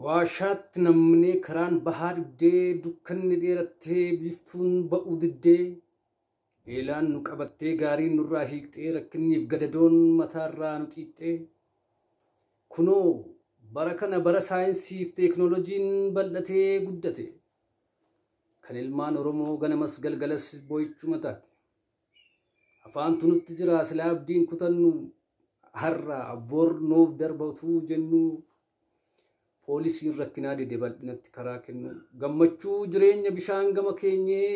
Waashaatti namni karaan bahaa dhibdee dukkanni dheerattee biiftuun ba'uu diddee eelaan nu qabattee gaariin nurraa hiiqxee rakkinniif gadadoon mataarraa nu xiixxee kunoo bara kana bara saayinsiif teeknooloojiin bal'atee guddate kan ilmaan Oromoo ganamas galgalas boo'ichuu mataate afaantu nutti jira silaa abdiin kutannu har'a abboor noof darbatu jennu Polisi rakkinaa dide bal'inatti karaa kennu gammachuu jireenya bishaan gama keenyee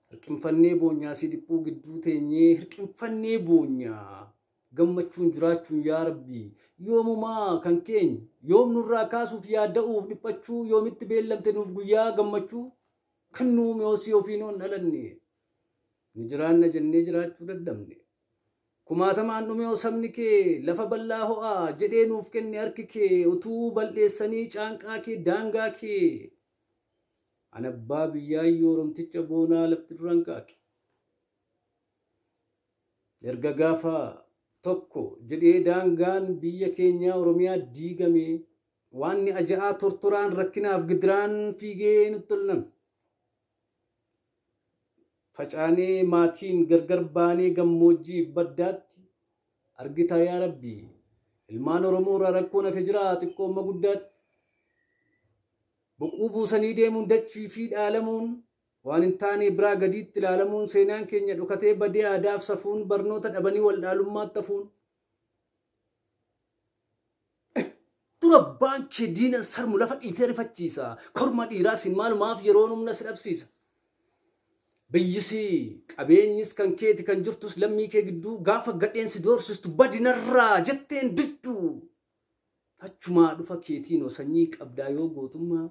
hirqinfannee boonyaa si dhiphuu gidduu teenyee hirqinfannee boonyaa gammachuun jiraachuun yaa rabbi yoomumaa kan keenya yoom nurraa kaasuuf yaadda'uuf dhiphachuu yoomitti beellamte nuuf guyyaa gammachuu kan nuumi osii ofiinoon dhalanne ni jiraanna jennee jiraachuu dadhabne kumaatamaan dhume sabni kee lafa bal'aa ho'aa jedhee nuuf kenne harki kee utuu bal'eessanii caanqaa kee daangaa kee anabbaa biyyaayyoo Oromticha boonaa lafti duran qaaqe erga gaafa tokko jedhee daangaan biyya keenyaa Oromiyaa diigame waanni aja'aa tortoraan rakkinaaf gidiraan fiigee nutti tolname Facaanee maatiin gargar baanee gammoojjiif baddaatti argita yaa rabbi ilmaan Oromoo irraa rakkoon hafe jira xiqqoomma guddaatti boquu buusanii deemuun dachii fi dhaalamuun waan hin taane biraa gadiitti ilaalamuun seenaan keenya dhokatee badee aadaaf safuun barnoota dhabanii wal dhaalummaatti hafuun dura baankee diina sarmu lafa dhiitee rifachiisa korma dhiiraas hin maalumaaf yeroo humna si dhabsiisa Biyyisi qabeenyis kan keeti kan jirtus lammii kee gidduu gaafa gadheensi doorsistu badinarraa jetteen didduu achumaa dhufa keetiin sanyii qabdaa yoo gootummaa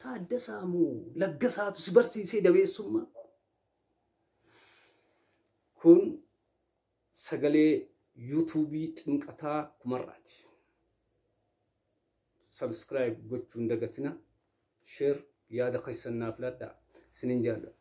taaddasaa moo laggasaatu si barsiisee dabeessummaa kun sagalee yuutuubii xinqataa kumarraati subscribe gochuun dagatina share yaada keessannaaf ladhaa sinin jaalladha